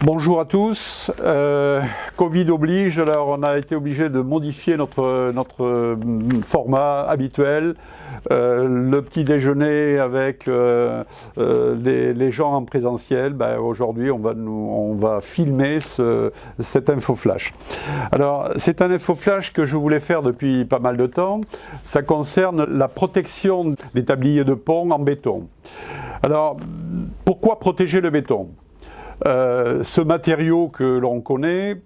Bonjour à tous. Covid oblige, alors on a été obligé de modifier notre format habituel. Le petit déjeuner avec les gens en présentiel. Aujourd'hui, on va filmer cet infoflash. Alors, c'est un infoflash que je voulais faire depuis pas mal de temps. Ça concerne la protection des tabliers de pont en béton. Alors, pourquoi protéger le béton ? Ce matériau que l'on connaît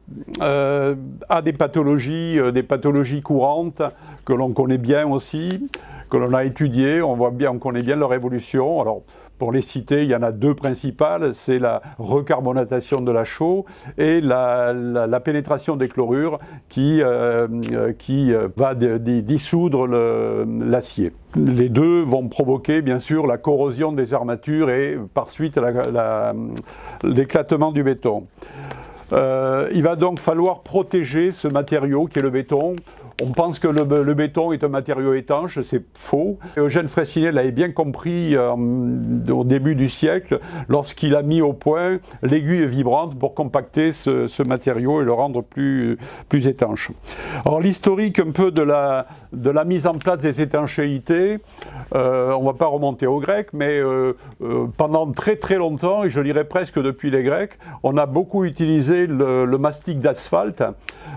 a des pathologies courantes que l'on connaît bien aussi, que l'on a étudiées, on connaît bien leur évolution. Alors, pour les citer, il y en a deux principales, c'est la recarbonatation de la chaux et la pénétration des chlorures qui va dissoudre l'acier. Les deux vont provoquer bien sûr la corrosion des armatures et par suite l'éclatement du béton. Il va donc falloir protéger ce matériau qui est le béton. On pense que le béton est un matériau étanche, c'est faux. Eugène Freycinet l'avait bien compris au début du siècle lorsqu'il a mis au point l'aiguille vibrante pour compacter ce matériau et le rendre plus étanche. Alors l'historique un peu de la mise en place des étanchéités, on ne va pas remonter aux Grecs, mais pendant très très longtemps, et je dirais presque depuis les Grecs, on a beaucoup utilisé le mastic d'asphalte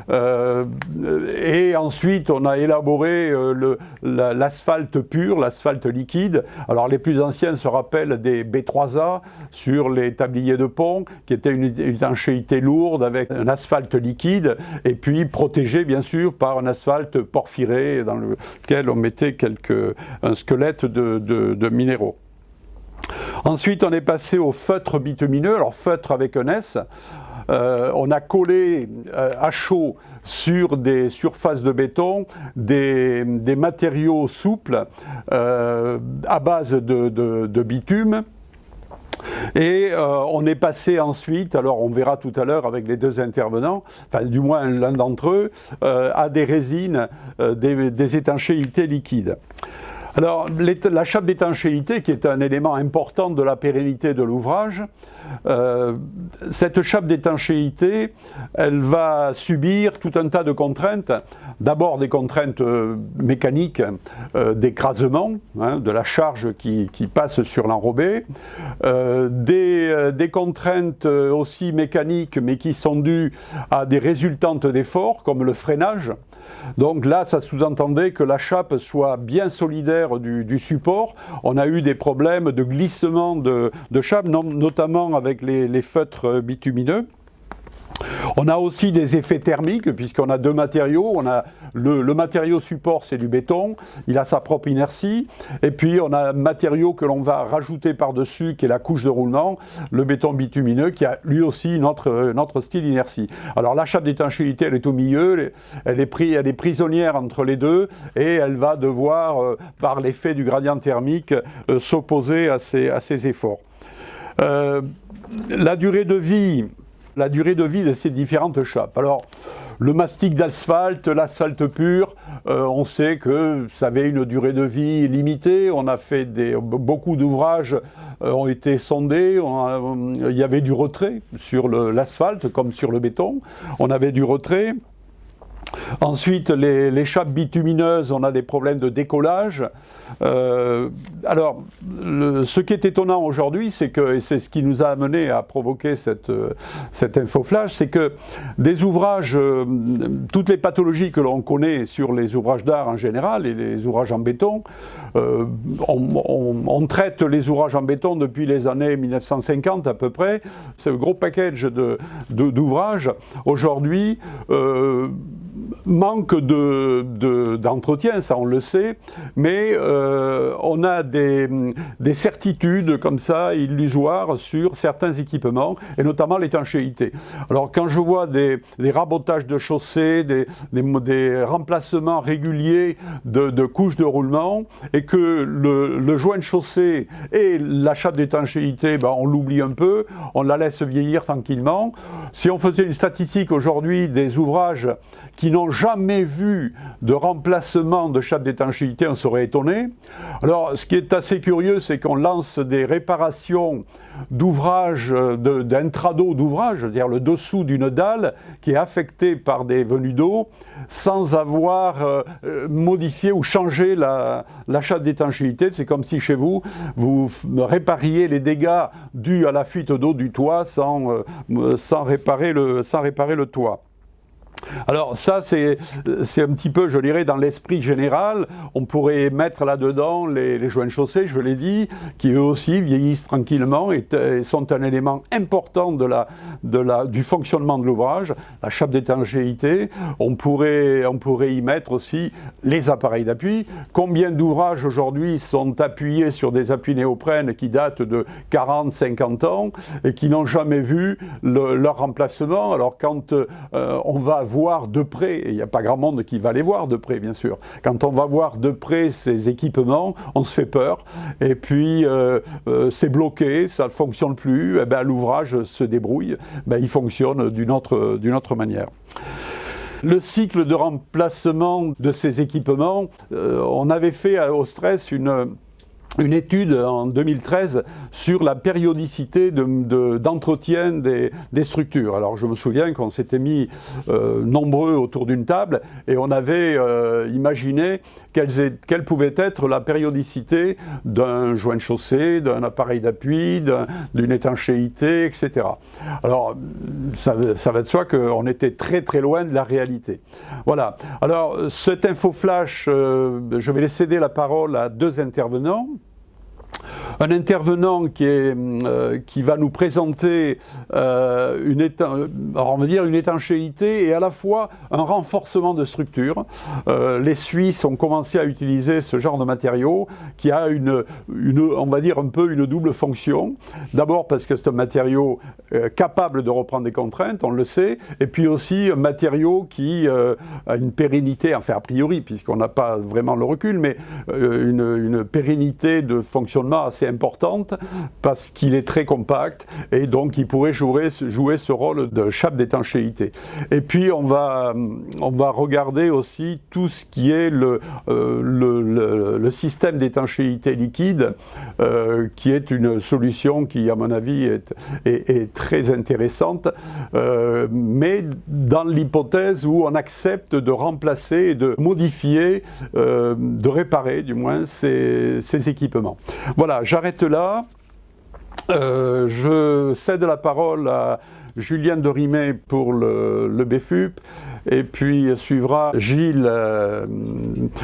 et ensuite on a élaboré l'asphalte pur, l'asphalte liquide. Alors les plus anciens se rappellent des B3A sur les tabliers de pont, qui était une étanchéité lourde avec un asphalte liquide et puis protégé bien sûr par un asphalte porphyré dans lequel on mettait un squelette de minéraux. Ensuite, on est passé au feutre bitumineux, alors feutre avec un S. On a collé à chaud sur des surfaces de béton des matériaux souples à base de bitume. Et on est passé ensuite, alors on verra tout à l'heure avec les deux intervenants, enfin du moins l'un d'entre eux, à des résines, des étanchéités liquides. Alors, la chape d'étanchéité, qui est un élément important de la pérennité de l'ouvrage, cette chape d'étanchéité, elle va subir tout un tas de contraintes. D'abord des contraintes mécaniques d'écrasement, de la charge qui passe sur l'enrobé, des contraintes aussi mécaniques, mais qui sont dues à des résultantes d'efforts, comme le freinage. Donc là, ça sous-entendait que la chape soit bien solidaire du support. On a eu des problèmes de glissement de chape, notamment avec les feutres bitumineux. On a aussi des effets thermiques, puisqu'on a deux matériaux. On a le matériau support, c'est du béton, il a sa propre inertie. Et puis on a un matériau que l'on va rajouter par-dessus, qui est la couche de roulement, le béton bitumineux, qui a lui aussi notre style inertie. Alors la chape d'étanchéité, elle est au milieu, elle est prisonnière entre les deux, et elle va devoir, par l'effet du gradient thermique, s'opposer à ces efforts. La durée de vie de ces différentes chapes. Alors, le mastic d'asphalte, l'asphalte pur, on sait que ça avait une durée de vie limitée. On a fait beaucoup d'ouvrages ont été sondés. Il y avait du retrait sur l'asphalte comme sur le béton. On avait du retrait. Ensuite, les chapes bitumineuses, on a des problèmes de décollage. Alors, ce qui est étonnant aujourd'hui, c'est que, et c'est ce qui nous a amené à provoquer cet infoflash, c'est que des ouvrages, toutes les pathologies que l'on connaît sur les ouvrages d'art en général et les ouvrages en béton, on traite les ouvrages en béton depuis les années 1950 à peu près. C'est un gros package d'ouvrages. Aujourd'hui, manque d'entretien, ça on le sait, mais on a des certitudes comme ça, illusoires, sur certains équipements, et notamment l'étanchéité. Alors quand je vois des rabotages de chaussées, des remplacements réguliers de couches de roulement, et que le joint de chaussée et la chape d'étanchéité, on l'oublie un peu, on la laisse vieillir tranquillement. Si on faisait une statistique aujourd'hui des ouvrages qui n'ont jamais vu de remplacement de chape d'étanchéité, on serait étonné. Alors, ce qui est assez curieux, c'est qu'on lance des réparations d'ouvrages, d'intrado d'ouvrage, c'est-à-dire le dessous d'une dalle qui est affectée par des venues d'eau, sans avoir modifié ou changé la chape d'étanchéité. C'est comme si chez vous, vous répariez les dégâts dus à la fuite d'eau du toit sans réparer le toit. Alors ça, c'est un petit peu, je dirais, dans l'esprit général. On pourrait mettre là-dedans les joints de chaussée, je l'ai dit, qui eux aussi vieillissent tranquillement et sont un élément important du fonctionnement de l'ouvrage. La chape d'étanchéité, on pourrait y mettre aussi les appareils d'appui. Combien d'ouvrages aujourd'hui sont appuyés sur des appuis néoprène qui datent de 40, 50 ans et qui n'ont jamais vu leur remplacement. Alors quand on va voir de près, et il n'y a pas grand monde qui va les voir de près bien sûr, quand on va voir de près ces équipements, on se fait peur, et puis c'est bloqué, ça ne fonctionne plus, et ben, l'ouvrage se débrouille, ben, il fonctionne d'une autre manière. Le cycle de remplacement de ces équipements, on avait fait au Stress une étude en 2013 sur la périodicité d'entretien des structures. Alors je me souviens qu'on s'était mis nombreux autour d'une table et on avait imaginé quelle pouvait être la périodicité d'un joint de chaussée, d'un appareil d'appui, d'une étanchéité, etc. Alors ça va de soi qu'on était très très loin de la réalité. Voilà. Alors cet infoflash, je vais céder la parole à deux intervenants. Un intervenant qui va nous présenter une étanchéité et à la fois un renforcement de structure. Les Suisses ont commencé à utiliser ce genre de matériau qui a on va dire un peu une double fonction. D'abord parce que c'est un matériau capable de reprendre des contraintes, on le sait, et puis aussi un matériau qui a une pérennité, enfin a priori, puisqu'on n'a pas vraiment le recul, mais une pérennité de fonctionnement assez importante parce qu'il est très compact et donc il pourrait jouer ce rôle de chape d'étanchéité. Et puis on va regarder aussi tout ce qui est le système d'étanchéité liquide qui est une solution qui à mon avis est très intéressante, mais dans l'hypothèse où on accepte de remplacer et de modifier, de réparer du moins ces équipements. Voilà, j'arrête là. Je cède la parole à Julien Derimet pour le BFUP, et puis suivra Gilles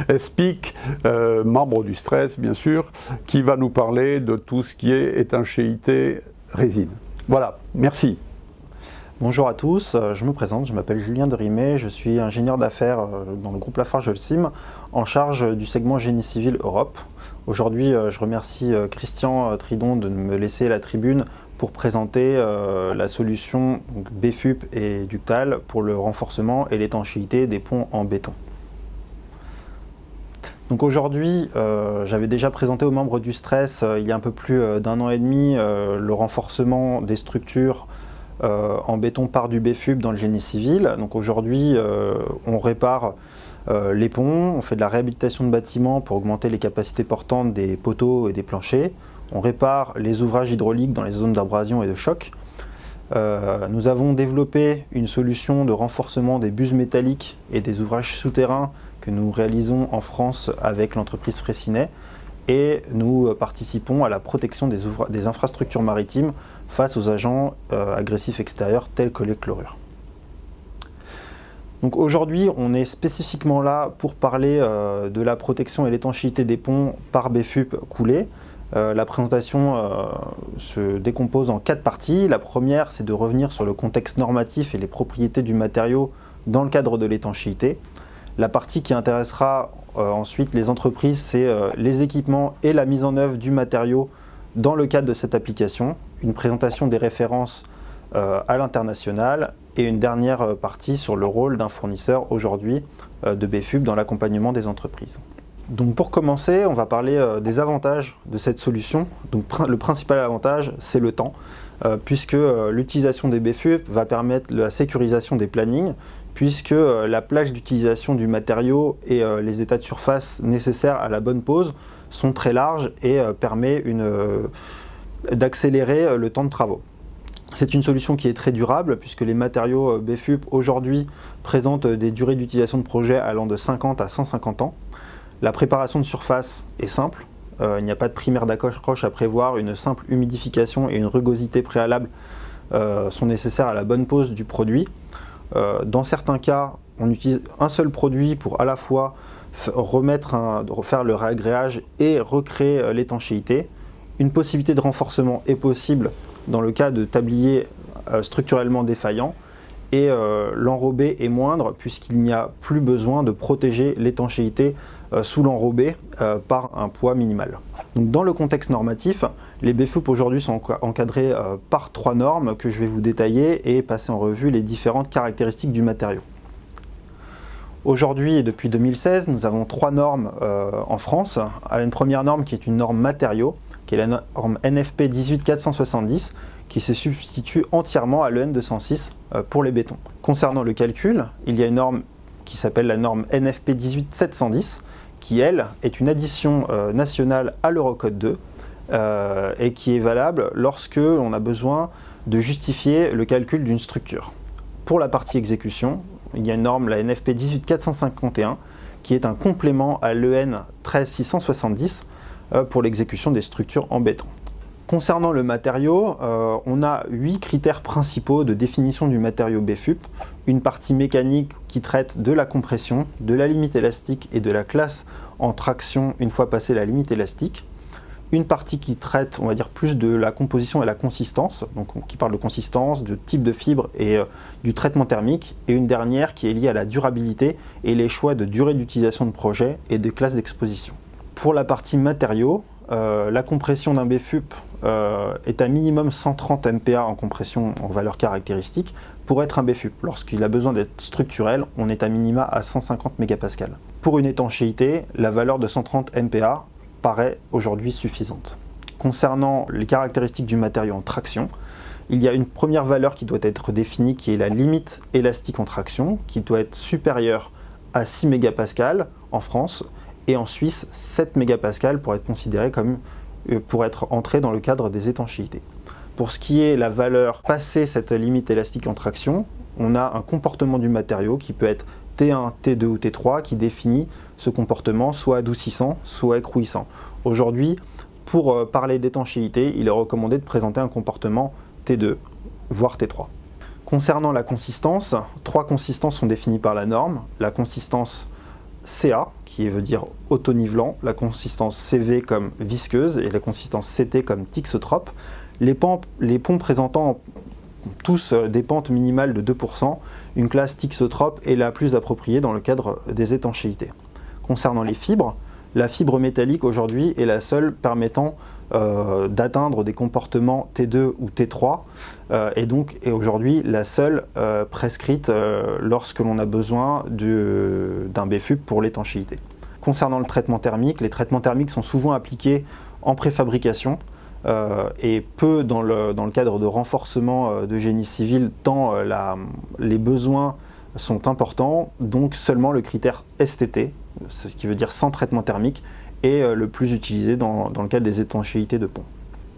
Espic, membre du Stress bien sûr, qui va nous parler de tout ce qui est étanchéité résine. Voilà, merci. Bonjour à tous, je me présente, je m'appelle Julien Derimet, je suis ingénieur d'affaires dans le groupe Lafarge-Holcim, en charge du segment Génie Civil Europe. Aujourd'hui, je remercie Christian Tridon de me laisser la tribune pour présenter la solution BFUP et Ductal pour le renforcement et l'étanchéité des ponts en béton. Donc aujourd'hui, j'avais déjà présenté aux membres du Stress il y a un peu plus d'un an et demi le renforcement des structures en béton par du BFUP dans le génie civil. Donc aujourd'hui, on répare les ponts, on fait de la réhabilitation de bâtiments pour augmenter les capacités portantes des poteaux et des planchers. On répare les ouvrages hydrauliques dans les zones d'abrasion et de choc. Nous avons développé une solution de renforcement des buses métalliques et des ouvrages souterrains que nous réalisons en France avec l'entreprise Fraissinet. Et nous participons à la protection des infrastructures maritimes face aux agents agressifs extérieurs tels que les chlorures. Donc aujourd'hui, on est spécifiquement là pour parler de la protection et l'étanchéité des ponts par BFUP coulé. La présentation se décompose en 4 parties. La première, c'est de revenir sur le contexte normatif et les propriétés du matériau dans le cadre de l'étanchéité. La partie qui intéressera ensuite les entreprises, c'est les équipements et la mise en œuvre du matériau dans le cadre de cette application, une présentation des références à l'international et une dernière partie sur le rôle d'un fournisseur aujourd'hui de BFUP dans l'accompagnement des entreprises. Donc pour commencer, on va parler des avantages de cette solution. Donc le principal avantage, c'est le temps. puisque l'utilisation des BFUP va permettre la sécurisation des plannings, puisque la plage d'utilisation du matériau et les états de surface nécessaires à la bonne pose sont très larges et permet d'accélérer le temps de travaux. C'est une solution qui est très durable puisque les matériaux BFUP aujourd'hui présentent des durées d'utilisation de projet allant de 50 à 150 ans. La préparation de surface est simple, il n'y a pas de primaire d'accroche à prévoir, une simple humidification et une rugosité préalable sont nécessaires à la bonne pose du produit. Dans certains cas, on utilise un seul produit pour à la fois faire le réagréage et recréer l'étanchéité. Une possibilité de renforcement est possible dans le cas de tabliers structurellement défaillants et l'enrobé est moindre puisqu'il n'y a plus besoin de protéger l'étanchéité sous l'enrobé par un poids minimal. Donc dans le contexte normatif, les BFUP aujourd'hui sont encadrés par 3 normes que je vais vous détailler et passer en revue les différentes caractéristiques du matériau. Aujourd'hui et depuis 2016, nous avons 3 normes en France. Une première norme qui est une norme matériaux, qui est la norme NFP 18470, qui se substitue entièrement à l'EN 206 pour les bétons. Concernant le calcul, il y a une norme qui s'appelle la norme NFP 18710, qui elle est une addition nationale à l'Eurocode 2 et qui est valable lorsque l'on a besoin de justifier le calcul d'une structure. Pour la partie exécution, il y a une norme, la NFP 18451, qui est un complément à l'EN 13670 pour l'exécution des structures en béton. Concernant le matériau, on a 8 critères principaux de définition du matériau BFUP. Une partie mécanique qui traite de la compression, de la limite élastique et de la classe en traction une fois passé la limite élastique. Une partie qui traite, on va dire, plus de la composition et la consistance, donc qui parle de consistance, de type de fibre et du traitement thermique. Et une dernière qui est liée à la durabilité et les choix de durée d'utilisation de projet et de classe d'exposition. Pour la partie matériaux, la compression d'un BFUP est à minimum 130 MPa en compression en valeur caractéristique pour être un BFUP. Lorsqu'il a besoin d'être structurel, on est à minima à 150 MPa. Pour une étanchéité, la valeur de 130 MPa paraît aujourd'hui suffisante. Concernant les caractéristiques du matériau en traction, il y a une première valeur qui doit être définie qui est la limite élastique en traction, qui doit être supérieure à 6 MPa en France, et en Suisse 7 MPa pour être considéré pour être entré dans le cadre des étanchéités. Pour ce qui est la valeur passée cette limite élastique en traction, on a un comportement du matériau qui peut être T1, T2 ou T3 qui définit ce comportement soit adoucissant, soit écrouissant. Aujourd'hui, pour parler d'étanchéité, il est recommandé de présenter un comportement T2, voire T3. Concernant la consistance, 3 consistances sont définies par la norme. La consistance CA, qui veut dire autonivelant, la consistance CV comme visqueuse et la consistance CT comme thixotrope. Les ponts présentant tous des pentes minimales de 2%, une classe thixotrope est la plus appropriée dans le cadre des étanchéités. Concernant les fibres, la fibre métallique aujourd'hui est la seule permettant d'atteindre des comportements T2 ou T3 et donc est aujourd'hui la seule prescrite lorsque l'on a besoin d'un BFUP pour l'étanchéité. Concernant le traitement thermique, les traitements thermiques sont souvent appliqués en préfabrication et peu dans le cadre de renforcement de génie civil tant les besoins sont importants, donc seulement le critère STT, ce qui veut dire sans traitement thermique, est le plus utilisé dans le cadre des étanchéités de pont.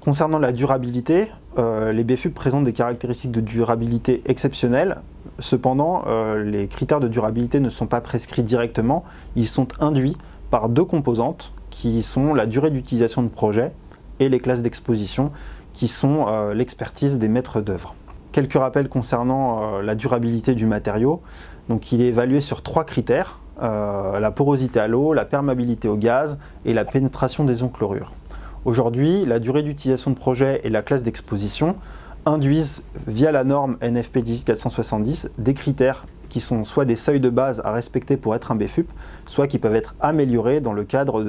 Concernant la durabilité, les BFUP présentent des caractéristiques de durabilité exceptionnelles. Cependant, les critères de durabilité ne sont pas prescrits directement, ils sont induits par 2 composantes qui sont la durée d'utilisation de projet et les classes d'exposition qui sont l'expertise des maîtres d'œuvre. Quelques rappels concernant la durabilité du matériau. Donc, il est évalué sur 3 critères, la porosité à l'eau, la perméabilité au gaz et la pénétration des ions chlorure. Aujourd'hui, la durée d'utilisation de projet et la classe d'exposition induisent via la norme NFP 18470 des critères qui sont soit des seuils de base à respecter pour être un BFUP, soit qui peuvent être améliorés dans le cadre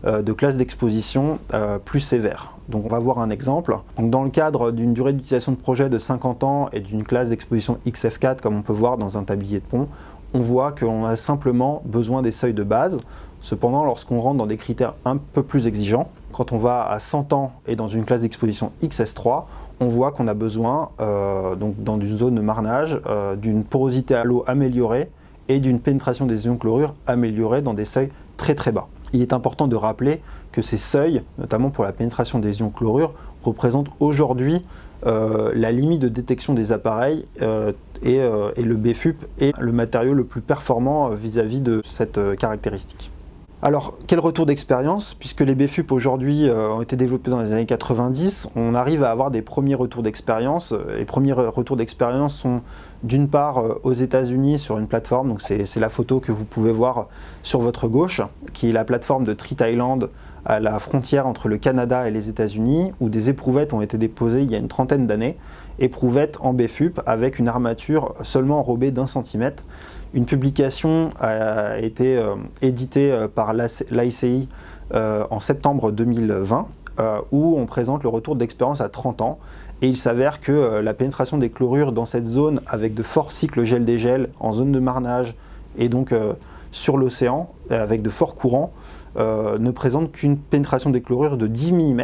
de classes d'exposition plus sévères. Donc on va voir un exemple. Donc dans le cadre d'une durée d'utilisation de projet de 50 ans et d'une classe d'exposition XF4, comme on peut voir dans un tablier de pont, on voit qu'on a simplement besoin des seuils de base. Cependant, lorsqu'on rentre dans des critères un peu plus exigeants, Quand on va à 100 ans et dans une classe d'exposition XS3, on voit qu'on a besoin, donc dans une zone de marnage, d'une porosité à l'eau améliorée et d'une pénétration des ions chlorure améliorée dans des seuils très très bas. Il est important de rappeler que ces seuils, notamment pour la pénétration des ions chlorure, représentent aujourd'hui la limite de détection des appareils et le BFUP est le matériau le plus performant vis-à-vis de cette caractéristique. Alors, quel retour d'expérience? Puisque les BFUP aujourd'hui ont été développés dans les années 90, on arrive à avoir des premiers retours d'expérience. Les premiers retours d'expérience sont d'une part aux États-Unis sur une plateforme, donc c'est la photo que vous pouvez voir sur votre gauche, qui est la plateforme de Treat Island à la frontière entre le Canada et les États-Unis, où des éprouvettes ont été déposées il y a une trentaine d'années, éprouvettes en BFUP avec une armature seulement enrobée d'1 centimètre. Une publication a été éditée par l'ICI en septembre 2020 où on présente le retour d'expérience à 30 ans et il s'avère que la pénétration des chlorures dans cette zone avec de forts cycles gel-dégel en zone de marnage et donc sur l'océan avec de forts courants ne présente qu'une pénétration des chlorures de 10 mm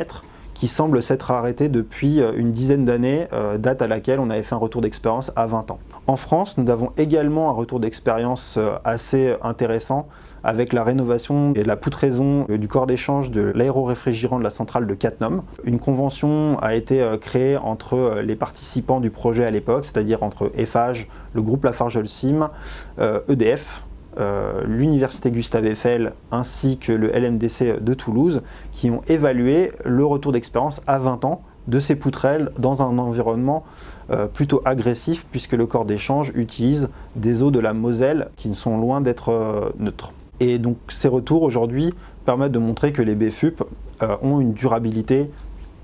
qui semble s'être arrêtée depuis une dizaine d'années, date à laquelle on avait fait un retour d'expérience à 20 ans. En France, nous avons également un retour d'expérience assez intéressant avec la rénovation et la poutraison du corps d'échange de l'aéroréfrigérant de la centrale de Cattenom. Une convention a été créée entre les participants du projet à l'époque, c'est-à-dire entre Eiffage, le groupe Lafarge-Holcim, EDF, l'université Gustave Eiffel ainsi que le LMDC de Toulouse qui ont évalué le retour d'expérience à 20 ans de ces poutrelles dans un environnement plutôt agressif puisque le corps d'échange utilise des eaux de la Moselle qui ne sont loin d'être neutres. Et donc ces retours aujourd'hui permettent de montrer que les BFUP ont une durabilité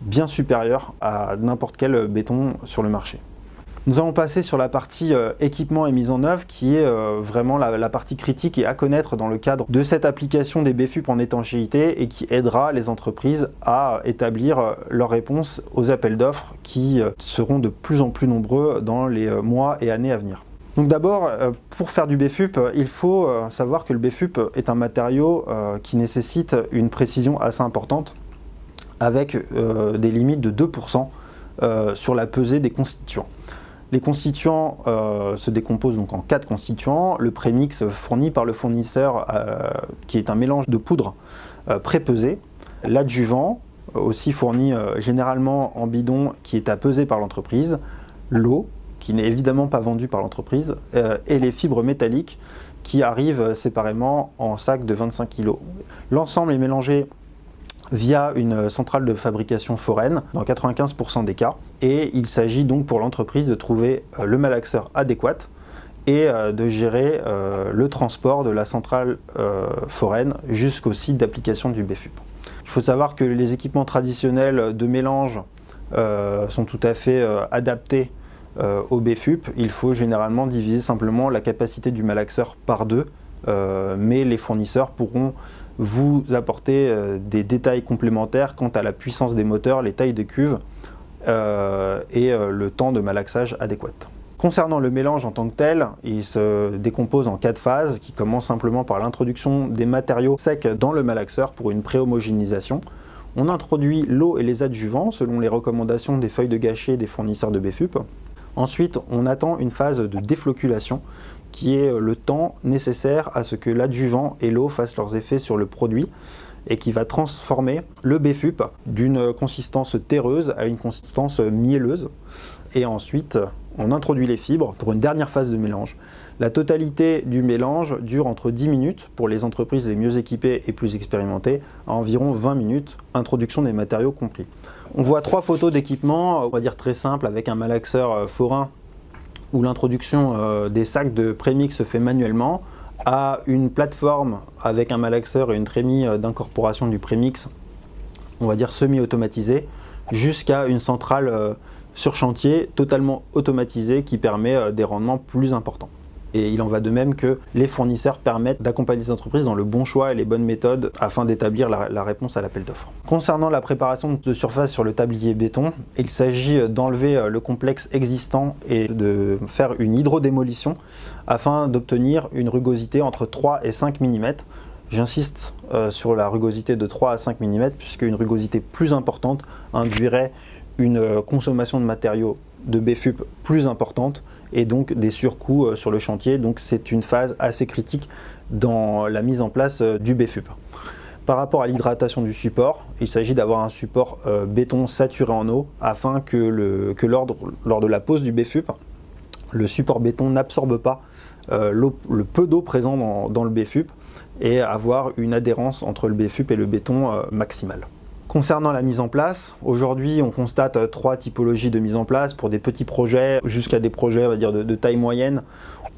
bien supérieure à n'importe quel béton sur le marché. Nous allons passer sur la partie équipement et mise en œuvre qui est vraiment la partie critique et à connaître dans le cadre de cette application des BFUP en étanchéité et qui aidera les entreprises à établir leur réponse aux appels d'offres qui seront de plus en plus nombreux dans les mois et années à venir. Donc d'abord, pour faire du BFUP, il faut savoir que le BFUP est un matériau qui nécessite une précision assez importante avec des limites de 2% sur la pesée des constituants. Les constituants se décomposent donc en 4 constituants. Le prémix fourni par le fournisseur qui est un mélange de poudre pré-pesée. L'adjuvant aussi fourni généralement en bidon qui est à peser par l'entreprise. L'eau qui n'est évidemment pas vendue par l'entreprise. Et les fibres métalliques qui arrivent séparément en sac de 25 kg. L'ensemble est mélangé via une centrale de fabrication foraine dans 95% des cas et il s'agit donc pour l'entreprise de trouver le malaxeur adéquat et de gérer le transport de la centrale foraine jusqu'au site d'application du BFUP. Il faut savoir que les équipements traditionnels de mélange sont tout à fait adaptés au BFUP. Il faut généralement diviser simplement la capacité du malaxeur par 2 mais les fournisseurs pourront vous apporter des détails complémentaires quant à la puissance des moteurs, les tailles de cuves et le temps de malaxage adéquat. Concernant le mélange en tant que tel, il se décompose en 4 phases qui commencent simplement par l'introduction des matériaux secs dans le malaxeur pour une pré-homogénéisation. On introduit l'eau et les adjuvants selon les recommandations des feuilles de gâchis des fournisseurs de BFUP. Ensuite, on attend une phase de défloculation qui est le temps nécessaire à ce que l'adjuvant et l'eau fassent leurs effets sur le produit et qui va transformer le BFUP d'une consistance terreuse à une consistance mielleuse. Et ensuite, on introduit les fibres pour une dernière phase de mélange. La totalité du mélange dure entre 10 minutes pour les entreprises les mieux équipées et plus expérimentées, à environ 20 minutes, introduction des matériaux compris. On voit 3 photos d'équipement, on va dire très simples, avec un malaxeur forain où l'introduction des sacs de prémix se fait manuellement, à une plateforme avec un malaxeur et une trémie d'incorporation du prémix, on va dire semi-automatisée, jusqu'à une centrale sur chantier totalement automatisée qui permet des rendements plus importants. Et il en va de même que les fournisseurs permettent d'accompagner les entreprises dans le bon choix et les bonnes méthodes afin d'établir la réponse à l'appel d'offres. Concernant la préparation de surface sur le tablier béton, il s'agit d'enlever le complexe existant et de faire une hydrodémolition afin d'obtenir une rugosité entre 3 et 5 mm. J'insiste sur la rugosité de 3 à 5 mm, puisqu'une rugosité plus importante induirait une consommation de matériaux de BFUP plus importante et donc des surcoûts sur le chantier. Donc c'est une phase assez critique dans la mise en place du BFUP. Par rapport à l'hydratation du support, il s'agit d'avoir un support béton saturé en eau afin que lors de la pose du BFUP, le support béton n'absorbe pas le peu d'eau présent dans le BFUP et avoir une adhérence entre le BFUP et le béton maximale. Concernant la mise en place, aujourd'hui on constate 3 typologies de mise en place pour des petits projets jusqu'à des projets on va dire, de taille moyenne.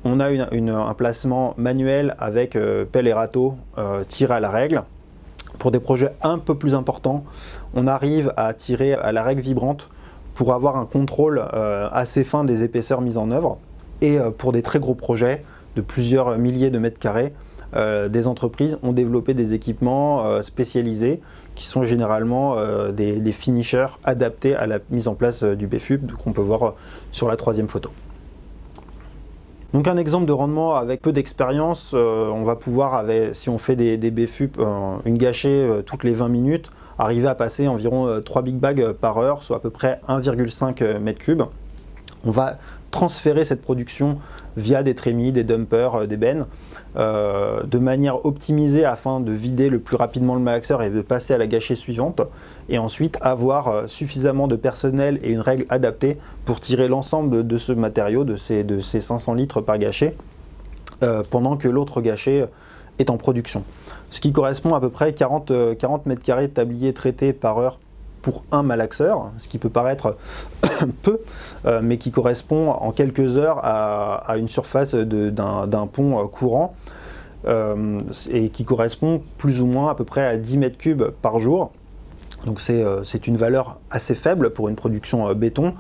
On a un placement manuel avec pelle et râteau tiré à la règle. Pour des projets un peu plus importants, on arrive à tirer à la règle vibrante pour avoir un contrôle assez fin des épaisseurs mises en œuvre. Et pour des très gros projets de plusieurs milliers de mètres carrés, des entreprises ont développé des équipements spécialisés qui sont généralement des finishers adaptés à la mise en place du BFUP qu'on peut voir sur la 3e photo. Donc un exemple de rendement avec peu d'expérience, on va pouvoir, si on fait des BFUP, une gâchée toutes les 20 minutes, arriver à passer environ 3 big bags par heure, soit à peu près 1,5 m3. On va transférer cette production via des trémies, des dumpers, des bennes, de manière optimisée afin de vider le plus rapidement le malaxeur et de passer à la gâchée suivante, et ensuite avoir suffisamment de personnel et une règle adaptée pour tirer l'ensemble de ce matériau, de ces 500 litres par gâchée, pendant que l'autre gâchée est en production. Ce qui correspond à peu près 40 mètres carrés de tablier traité par heure pour un malaxeur, ce qui peut paraître peu, mais qui correspond en quelques heures à une surface d'un pont courant, et qui correspond plus ou moins à peu près à 10 mètres cubes par jour. Donc c'est une valeur assez faible pour une production béton.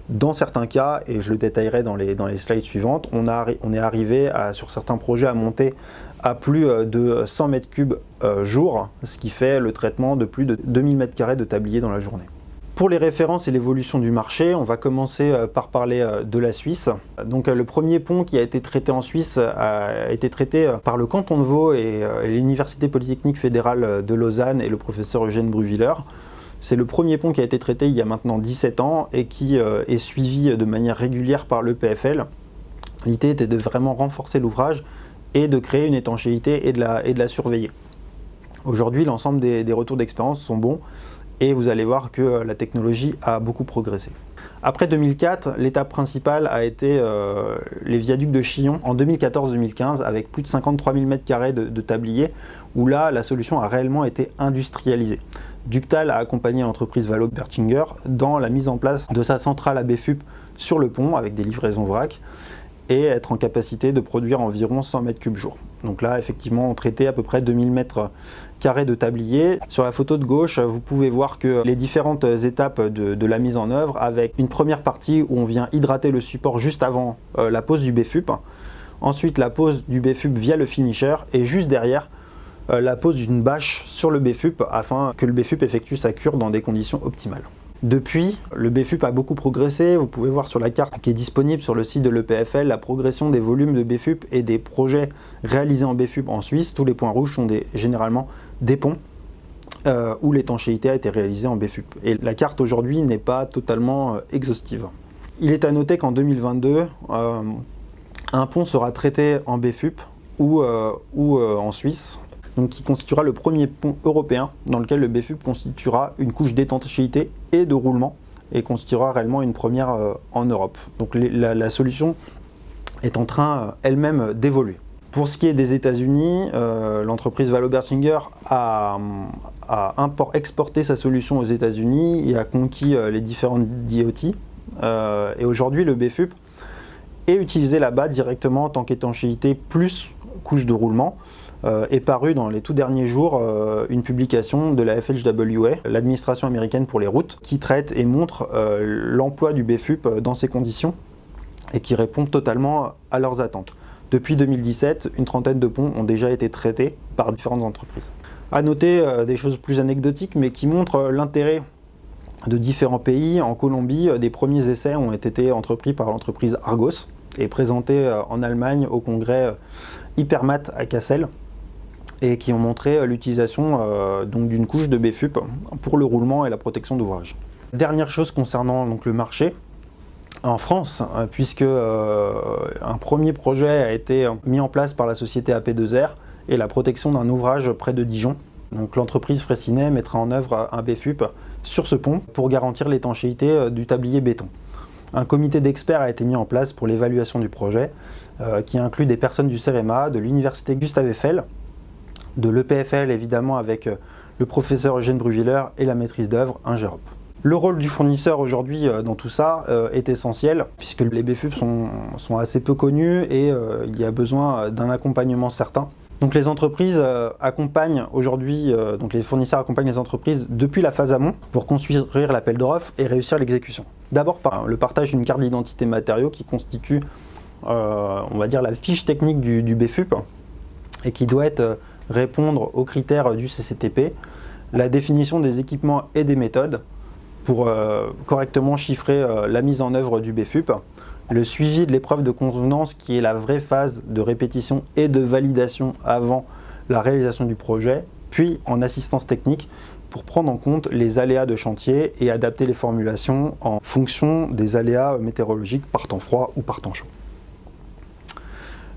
Dans certains cas, et je le détaillerai dans les slides suivantes, on est arrivé sur certains projets à monter à plus de 100 mètres cubes jour, ce qui fait le traitement de plus de 2000 mètres carrés de tablier dans la journée. Pour les références et l'évolution du marché, on va commencer par parler de la Suisse. Donc le premier pont qui a été traité en Suisse a été traité par le canton de Vaud et l'Université Polytechnique Fédérale de Lausanne et le professeur Eugène Bruviller. C'est le premier pont qui a été traité il y a maintenant 17 ans et qui est suivi de manière régulière par l'EPFL. L'idée était de vraiment renforcer l'ouvrage et de créer une étanchéité et de la surveiller. Aujourd'hui, l'ensemble des retours d'expérience sont bons et vous allez voir que la technologie a beaucoup progressé. Après 2004, l'étape principale a été les viaducs de Chillon en 2014-2015 avec plus de 53 000 m2 de tablier où là, la solution a réellement été industrialisée. Ductal a accompagné l'entreprise Valo-Berchinger dans la mise en place de sa centrale à BFUP sur le pont avec des livraisons vrac et être en capacité de produire environ 100 m3 jour. Donc là, effectivement, on traitait à peu près 2000 m2 de tablier. Sur la photo de gauche, vous pouvez voir que les différentes étapes de la mise en œuvre, avec une première partie où on vient hydrater le support juste avant la pose du BFUP, ensuite la pose du BFUP via le finisher, et juste derrière, la pose d'une bâche sur le BFUP afin que le BFUP effectue sa cure dans des conditions optimales. Depuis, le BFUP a beaucoup progressé. Vous pouvez voir sur la carte qui est disponible sur le site de l'EPFL la progression des volumes de BFUP et des projets réalisés en BFUP en Suisse. Tous les points rouges sont généralement des ponts où l'étanchéité a été réalisée en BFUP. Et la carte aujourd'hui n'est pas totalement exhaustive. Il est à noter qu'en 2022, un pont sera traité en BFUP ou en Suisse, donc qui constituera le premier pont européen dans lequel le BFUP constituera une couche d'étanchéité et de roulement et constituera réellement une première en Europe. Donc la solution est en train elle-même d'évoluer. Pour ce qui est des États-Unis, l'entreprise Valo-Berchinger a exporté sa solution aux États-Unis et a conquis les différentes DOT. Et aujourd'hui, le BFUP est utilisé là-bas directement en tant qu'étanchéité plus couche de roulement. Est paru dans les tout derniers jours une publication de la FHWA, l'administration américaine pour les routes, qui traite et montre l'emploi du BFUP dans ces conditions et qui répond totalement à leurs attentes. Depuis 2017, une trentaine de ponts ont déjà été traités par différentes entreprises. À noter des choses plus anecdotiques, mais qui montrent l'intérêt de différents pays. En Colombie, des premiers essais ont été entrepris par l'entreprise Argos et présentés en Allemagne au congrès Hypermat à Kassel. et qui ont montré l'utilisation donc d'une couche de BFUP pour le roulement et la protection d'ouvrage. Dernière chose concernant donc, le marché, en France, puisque un premier projet a été mis en place par la société AP2R et la protection d'un ouvrage près de Dijon. Donc l'entreprise Freycinet mettra en œuvre un BFUP sur ce pont pour garantir l'étanchéité du tablier béton. Un comité d'experts a été mis en place pour l'évaluation du projet, qui inclut des personnes du CEREMA, de l'université Gustave Eiffel, de l'EPFL évidemment avec le professeur Eugène Bruviller et la maîtrise d'œuvre, un GEROP. Le rôle du fournisseur aujourd'hui dans tout ça est essentiel puisque les BFUP sont assez peu connus et il y a besoin d'un accompagnement certain. Donc les entreprises accompagnent aujourd'hui, donc les fournisseurs accompagnent les entreprises depuis la phase amont pour construire l'appel d'offres et réussir l'exécution. D'abord par le partage d'une carte d'identité matériaux qui constitue, on va dire, la fiche technique du BFUP et qui doit répondre aux critères du CCTP, la définition des équipements et des méthodes pour correctement chiffrer la mise en œuvre du BFUP, le suivi de l'épreuve de convenance qui est la vraie phase de répétition et de validation avant la réalisation du projet, puis en assistance technique pour prendre en compte les aléas de chantier et adapter les formulations en fonction des aléas météorologiques par temps froid ou par temps chaud.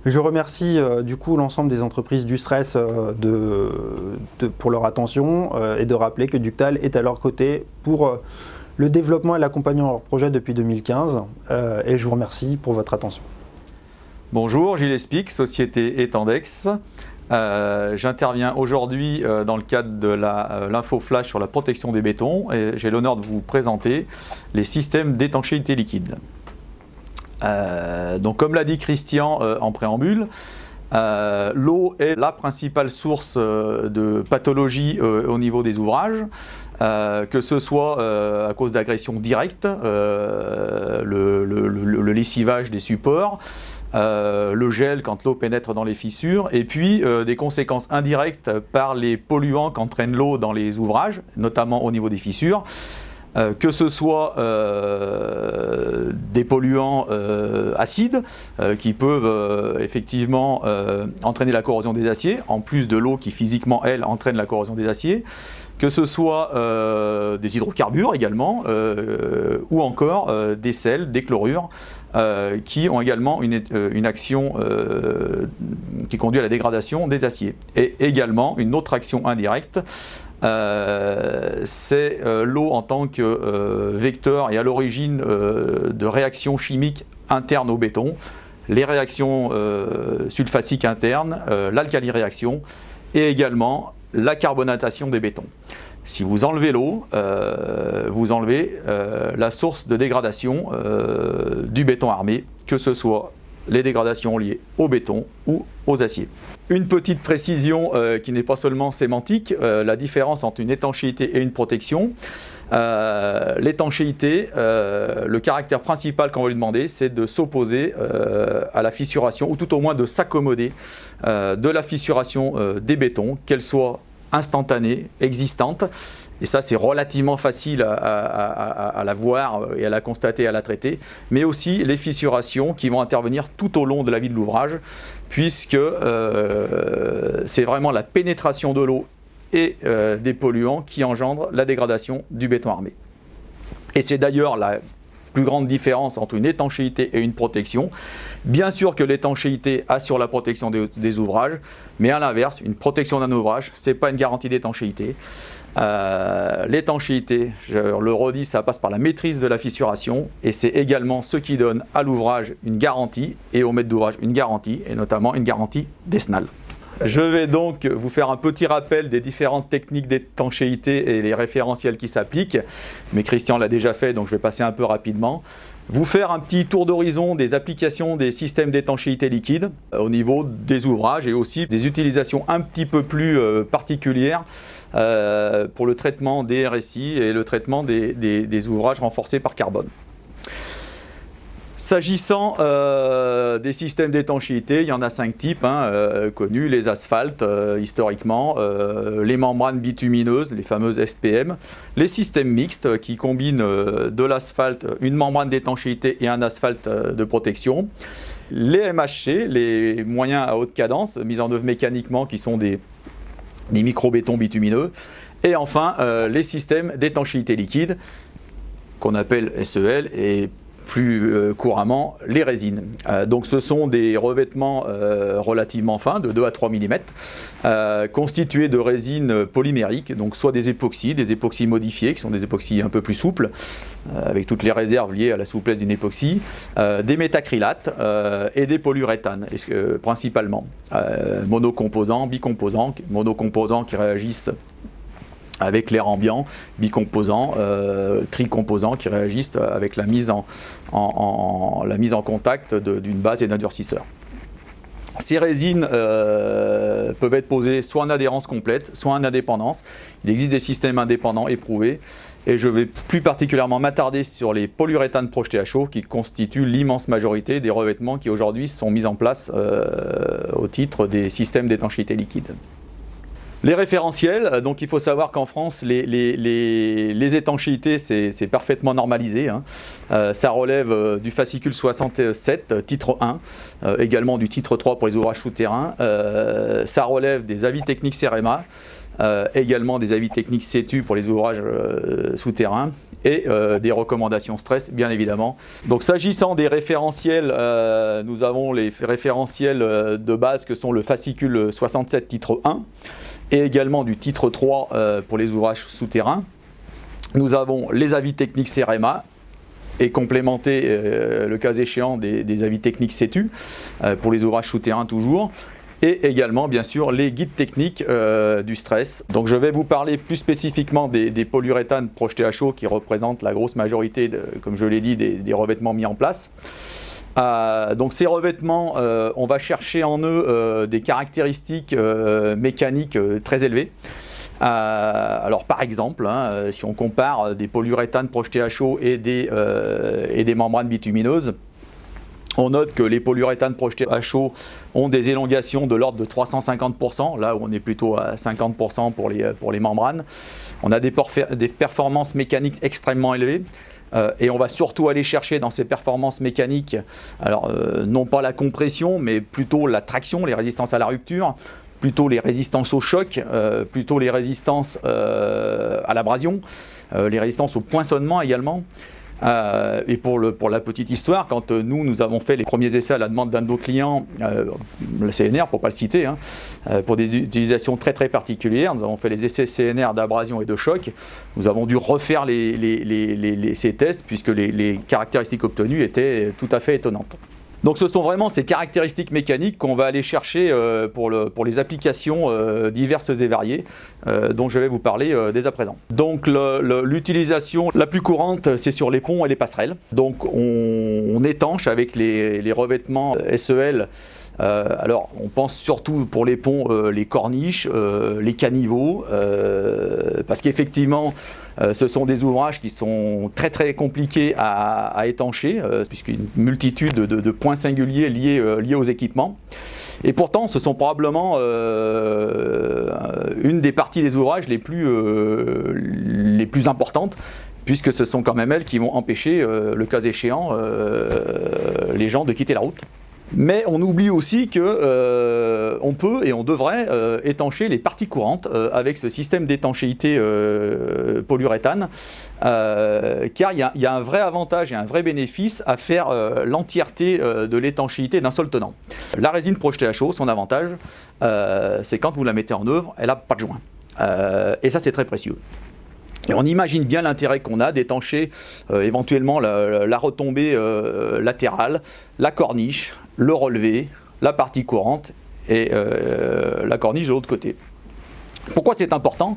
Je remercie du coup l'ensemble des entreprises du stress pour leur attention et de rappeler que Ductal est à leur côté pour le développement et l'accompagnement de leur projet depuis 2015 et je vous remercie pour votre attention. Bonjour, Gilles Espic, société Etendex. J'interviens aujourd'hui dans le cadre de l'info flash sur la protection des bétons et j'ai l'honneur de vous présenter les systèmes d'étanchéité liquide. Donc comme l'a dit Christian en préambule, l'eau est la principale source de pathologie au niveau des ouvrages, que ce soit à cause d'agressions directes, le lessivage des supports, le gel quand l'eau pénètre dans les fissures, et puis des conséquences indirectes par les polluants qu'entraîne l'eau dans les ouvrages, notamment au niveau des fissures. Que ce soit des polluants acides qui peuvent effectivement entraîner la corrosion des aciers, en plus de l'eau qui physiquement, elle, entraîne la corrosion des aciers, que ce soit des hydrocarbures également, ou encore des sels, des chlorures, qui ont également une action qui conduit à la dégradation des aciers. Et également une autre action indirecte, c'est l'eau en tant que vecteur et à l'origine de réactions chimiques internes au béton, les réactions sulfasiques internes, l'alcali-réaction et également la carbonatation des bétons. Si vous enlevez l'eau, vous enlevez la source de dégradation du béton armé, que ce soit les dégradations liées au béton ou aux aciers. Une petite précision qui n'est pas seulement sémantique, la différence entre une étanchéité et une protection. L'étanchéité, le caractère principal qu'on va lui demander, c'est de s'opposer à la fissuration, ou tout au moins de s'accommoder de la fissuration des bétons, qu'elle soit instantanée, existante. Et ça, c'est relativement facile à la voir et à la constater et à la traiter, mais aussi les fissurations qui vont intervenir tout au long de la vie de l'ouvrage, puisque c'est vraiment la pénétration de l'eau et des polluants qui engendrent la dégradation du béton armé. Et c'est d'ailleurs la plus grande différence entre une étanchéité et une protection. Bien sûr que l'étanchéité assure la protection des ouvrages, mais à l'inverse, une protection d'un ouvrage, ce n'est pas une garantie d'étanchéité. L'étanchéité, je le redis, ça passe par la maîtrise de la fissuration et c'est également ce qui donne à l'ouvrage une garantie et au maître d'ouvrage une garantie, et notamment une garantie décennale. Je vais donc vous faire un petit rappel des différentes techniques d'étanchéité et les référentiels qui s'appliquent, mais Christian l'a déjà fait, donc je vais passer un peu rapidement. Vous faire un petit tour d'horizon des applications des systèmes d'étanchéité liquide au niveau des ouvrages et aussi des utilisations un petit peu plus particulières pour le traitement des RSI et le traitement des ouvrages renforcés par carbone. S'agissant des systèmes d'étanchéité, il y en a 5 types connus, les asphaltes historiquement, les membranes bitumineuses, les fameuses FPM, les systèmes mixtes qui combinent de l'asphalte, une membrane d'étanchéité et un asphalte de protection, les MHC, les moyens à haute cadence mis en œuvre mécaniquement qui sont des des micro-bétons bitumineux. Et enfin, les systèmes d'étanchéité liquide, qu'on appelle SEL, et plus couramment les résines. Donc ce sont des revêtements relativement fins, de 2 à 3 mm, constitués de résines polymériques, donc soit des époxys modifiés, qui sont des époxys un peu plus souples, avec toutes les réserves liées à la souplesse d'une époxy, des métacrylates et des polyuréthanes, principalement. Monocomposants, bicomposants, monocomposants qui réagissent avec l'air ambiant, bicomposants, tricomposants qui réagissent avec la mise en contact d'une base et d'un durcisseur. Ces résines peuvent être posées soit en adhérence complète, soit en indépendance. Il existe des systèmes indépendants éprouvés et je vais plus particulièrement m'attarder sur les polyuréthanes projetés à chaud qui constituent l'immense majorité des revêtements qui aujourd'hui sont mis en place au titre des systèmes d'étanchéité liquide. Les référentiels, donc il faut savoir qu'en France, les étanchéités, c'est parfaitement normalisé. Hein. Ça relève du fascicule 67, titre 1, également du titre 3 pour les ouvrages souterrains. Ça relève des avis techniques CEREMA, également des avis techniques CETU pour les ouvrages souterrains et des recommandations stress, bien évidemment. Donc s'agissant des référentiels, nous avons les référentiels de base que sont le fascicule 67, titre 1, et également du titre 3 pour les ouvrages souterrains. Nous avons les avis techniques CEREMA et complémentés, le cas échéant, des avis techniques CETU pour les ouvrages souterrains toujours. Et également, bien sûr, les guides techniques du stress. Donc je vais vous parler plus spécifiquement des polyuréthanes projetés à chaud qui représentent la grosse majorité, comme je l'ai dit, des revêtements mis en place. Donc ces revêtements, on va chercher en eux des caractéristiques mécaniques très élevées. Alors par exemple, hein, si on compare des polyuréthanes projetés à chaud et des membranes bitumineuses, on note que les polyuréthanes projetés à chaud ont des élongations de l'ordre de 350%, là où on est plutôt à 50% pour les membranes. On a des performances mécaniques extrêmement élevées. Et on va surtout aller chercher dans ces performances mécaniques, alors non pas la compression, mais plutôt la traction, les résistances à la rupture, plutôt les résistances au choc, plutôt les résistances à l'abrasion, les résistances au poinçonnement également. Et pour la petite histoire, quand nous avons fait les premiers essais à la demande d'un de nos clients, le CNR pour ne pas le citer, hein, pour des utilisations très très particulières, nous avons fait les essais CNR d'abrasion et de choc. Nous avons dû refaire ces tests puisque les caractéristiques obtenues étaient tout à fait étonnantes. Donc ce sont vraiment ces caractéristiques mécaniques qu'on va aller chercher pour les applications diverses et variées dont je vais vous parler dès à présent. Donc l'utilisation la plus courante, c'est sur les ponts et les passerelles. Donc on étanche avec les revêtements SEL. Alors on pense surtout pour les ponts, les corniches, les caniveaux, parce qu'effectivement ce sont des ouvrages qui sont très très compliqués à étancher, puisqu'une multitude de points singuliers liés aux équipements. Et pourtant ce sont probablement une des parties des ouvrages les plus importantes, puisque ce sont quand même elles qui vont empêcher, le cas échéant, les gens de quitter la route. Mais on oublie aussi que on peut et on devrait étancher les parties courantes avec ce système d'étanchéité polyuréthane, car il y a un vrai avantage et un vrai bénéfice à faire l'entièreté de l'étanchéité d'un seul tenant. La résine projetée à chaud, son avantage, c'est quand vous la mettez en œuvre, elle n'a pas de joint. Et ça, c'est très précieux. Et on imagine bien l'intérêt qu'on a d'étancher éventuellement la retombée latérale, la corniche, le relevé, la partie courante et la corniche de l'autre côté. Pourquoi c'est important ?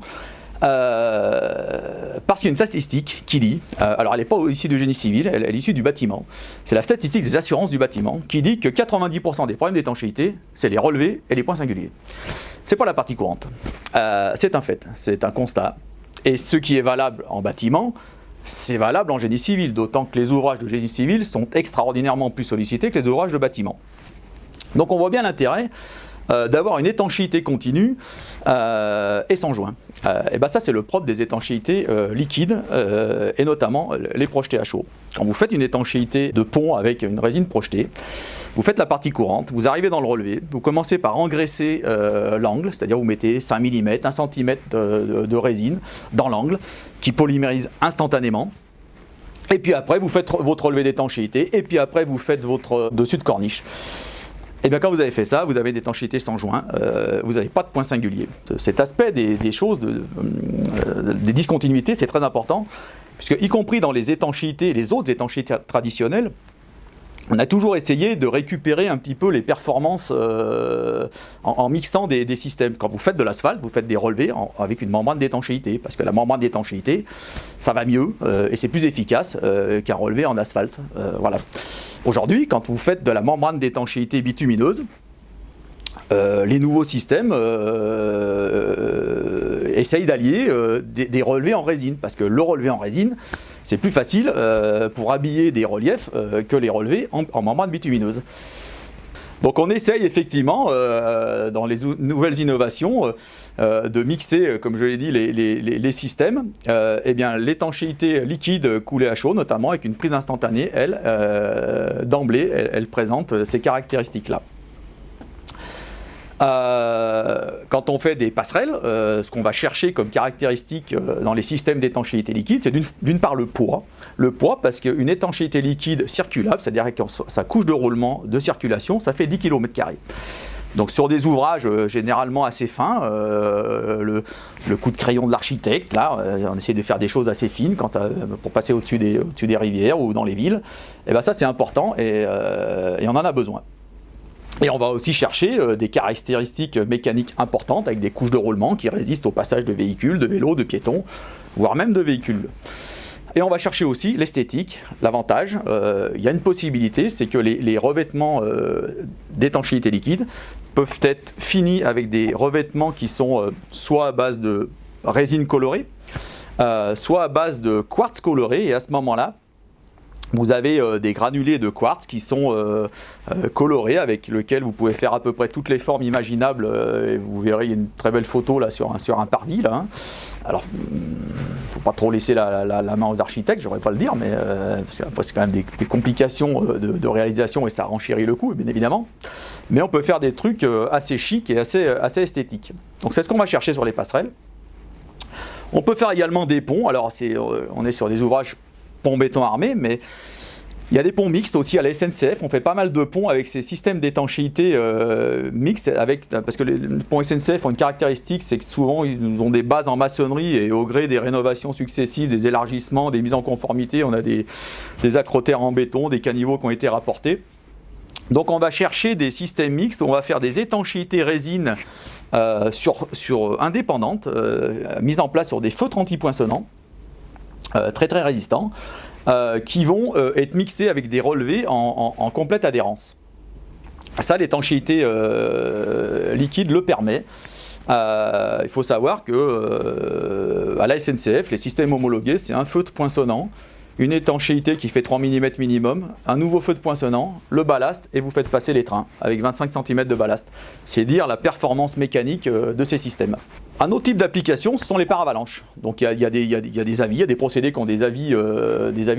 Parce qu'il y a une statistique qui dit, alors elle n'est pas issue du génie civil, elle est issue du bâtiment, c'est la statistique des assurances du bâtiment qui dit que 90% des problèmes d'étanchéité, c'est les relevés et les points singuliers. C'est pas la partie courante, c'est un fait, c'est un constat. Et ce qui est valable en bâtiment, c'est valable en génie civil, d'autant que les ouvrages de génie civil sont extraordinairement plus sollicités que les ouvrages de bâtiment. Donc on voit bien l'intérêt d'avoir une étanchéité continue et sans joint. Et ben ça c'est le propre des étanchéités liquides et notamment les projetés à chaud. Quand vous faites une étanchéité de pont avec une résine projetée, vous faites la partie courante, vous arrivez dans le relevé, vous commencez par engraisser l'angle, c'est-à-dire vous mettez 5 mm, 1 cm de résine dans l'angle qui polymérise instantanément. Et puis après vous faites votre relevé d'étanchéité et puis après vous faites votre dessus de corniche. Et bien quand vous avez fait ça, vous avez une étanchéité sans joint, vous n'avez pas de point singulier. Cet aspect des choses, des discontinuités, c'est très important, puisque y compris dans les étanchéités, les autres étanchéités traditionnelles, on a toujours essayé de récupérer un petit peu les performances en mixant des systèmes. Quand vous faites de l'asphalte, vous faites des relevés avec une membrane d'étanchéité, parce que la membrane d'étanchéité, ça va mieux et c'est plus efficace qu'un relevé en asphalte. Voilà. Aujourd'hui, quand vous faites de la membrane d'étanchéité bitumineuse, les nouveaux systèmes essayent d'allier des relevés en résine, parce que le relevé en résine, c'est plus facile pour habiller des reliefs que les relevés en membrane bitumineuse. Donc on essaye effectivement, dans les nouvelles innovations, de mixer, comme je l'ai dit, les systèmes. Eh bien, l'étanchéité liquide coulée à chaud, notamment avec une prise instantanée, elle, d'emblée, elle présente ces caractéristiques-là. Quand on fait des passerelles, ce qu'on va chercher comme caractéristique dans les systèmes d'étanchéité liquide, c'est d'une part le poids. Le poids parce qu'une étanchéité liquide circulable, c'est-à-dire que sa couche de roulement de circulation, ça fait 10 km². Donc sur des ouvrages généralement assez fins, le coup de crayon de l'architecte, là, on essaie de faire des choses assez fines pour passer au-dessus des rivières ou dans les villes, et ben ça c'est important et on en a besoin. Et on va aussi chercher des caractéristiques mécaniques importantes avec des couches de roulement qui résistent au passage de véhicules, de vélos, de piétons, voire même de véhicules. Et on va chercher aussi l'esthétique, l'avantage. Il y a une possibilité, c'est que les revêtements d'étanchéité liquide peuvent être finis avec des revêtements qui sont soit à base de résine colorée, soit à base de quartz coloré, et à ce moment-là, vous avez des granulés de quartz qui sont colorés, avec lesquels vous pouvez faire à peu près toutes les formes imaginables. Et vous verrez, il y a une très belle photo là, sur un parvis. Là, hein. Alors, il ne faut pas trop laisser la main aux architectes, j'aurais pas le dire, mais parce qu'après, c'est quand même des complications de réalisation et ça renchérit le coût, bien évidemment. Mais on peut faire des trucs assez chics et assez esthétiques. Donc c'est ce qu'on va chercher sur les passerelles. On peut faire également des ponts. Alors, on est sur des ouvrages pont béton armé, mais il y a des ponts mixtes aussi à la SNCF. On fait pas mal de ponts avec ces systèmes d'étanchéité mixtes, parce que les ponts SNCF ont une caractéristique, c'est que souvent ils ont des bases en maçonnerie et au gré des rénovations successives, des élargissements, des mises en conformité, on a des acrotères en béton, des caniveaux qui ont été rapportés. Donc on va chercher des systèmes mixtes, on va faire des étanchéités résine indépendantes, mises en place sur des feutres antipoinçonnants, très très résistants, qui vont être mixés avec des relevés en complète adhérence. Ça, l'étanchéité liquide le permet. Il faut savoir que à la SNCF, les systèmes homologués, c'est un feutre poinçonnant, une étanchéité qui fait 3 mm minimum, un nouveau feutre poinçonnant, le ballast, et vous faites passer les trains avec 25 cm de ballast. C'est dire la performance mécanique de ces systèmes. Un autre type d'application, ce sont les paravalanches. Donc il y a des avis, il y a des procédés qui ont des avis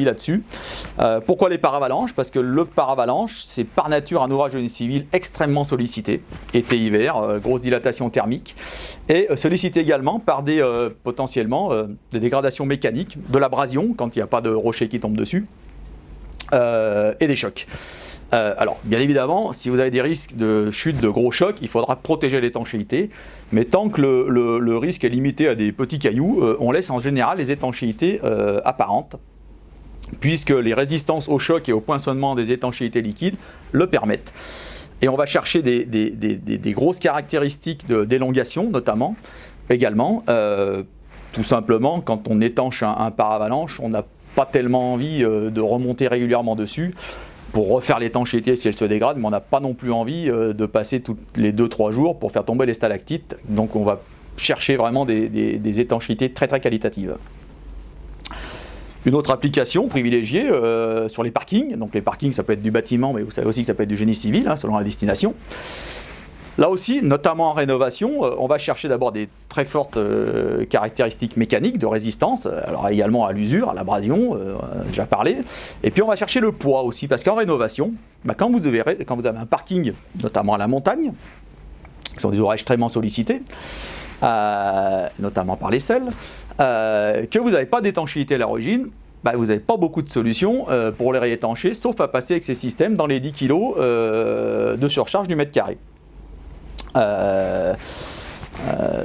là-dessus. Pourquoi les paravalanches ? Parce que le paravalanche, c'est par nature un ouvrage de génie civil extrêmement sollicité, été-hiver, grosse dilatation thermique, et sollicité également par potentiellement des dégradations mécaniques, de l'abrasion quand il n'y a pas de rocher qui tombe dessus, et des chocs. Alors, bien évidemment, si vous avez des risques de chute de gros chocs, il faudra protéger l'étanchéité, mais tant que le risque est limité à des petits cailloux, on laisse en général les étanchéités apparentes, puisque les résistances au choc et au poinçonnement des étanchéités liquides le permettent. Et on va chercher des grosses caractéristiques d'élongation, notamment, également. Tout simplement, quand on étanche un paravalanche, on n'a pas tellement envie de remonter régulièrement dessus pour refaire l'étanchéité si elle se dégrade, mais on n'a pas non plus envie de passer tous les 2-3 jours pour faire tomber les stalactites. Donc on va chercher vraiment des étanchéités très très qualitatives. Une autre application privilégiée sur les parkings. Donc les parkings, ça peut être du bâtiment, mais vous savez aussi que ça peut être du génie civil, hein, selon la destination. Là aussi, notamment en rénovation, on va chercher d'abord des très fortes caractéristiques mécaniques de résistance, alors également à l'usure, à l'abrasion, déjà parlé. Et puis on va chercher le poids aussi, parce qu'en rénovation, quand vous avez un parking, notamment à la montagne, qui sont des ouvrages extrêmement sollicités, notamment par les selles, que vous n'avez pas d'étanchéité à l'origine, vous n'avez pas beaucoup de solutions pour les réétancher, sauf à passer avec ces systèmes dans les 10 kg de surcharge du mètre carré.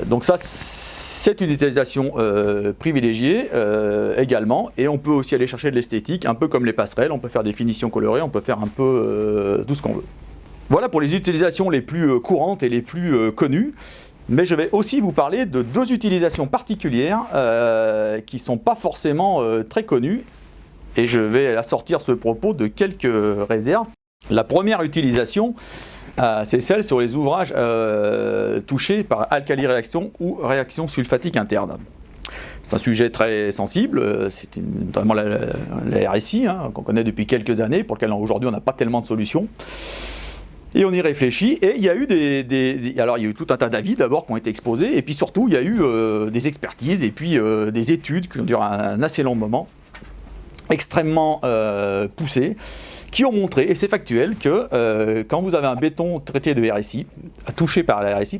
Donc ça, c'est une utilisation privilégiée également, et on peut aussi aller chercher de l'esthétique, un peu comme les passerelles, on peut faire des finitions colorées, on peut faire un peu tout ce qu'on veut. Voilà pour les utilisations les plus courantes et les plus connues, mais je vais aussi vous parler de 2 utilisations particulières qui ne sont pas forcément très connues, et je vais assortir ce propos de quelques réserves. La première utilisation, c'est celle sur les ouvrages touchés par alcali-réaction ou réaction sulfatique interne. C'est un sujet très sensible, c'est notamment la RSI, qu'on connaît depuis quelques années, pour lequel aujourd'hui on n'a pas tellement de solutions. Et on y réfléchit, et il y a eu alors il y a eu tout un tas d'avis d'abord qui ont été exposés, et puis surtout il y a eu des expertises, et puis des études qui ont duré un assez long moment, extrêmement poussées, qui ont montré, et c'est factuel, que quand vous avez un béton traité de RSI, touché par la RSI,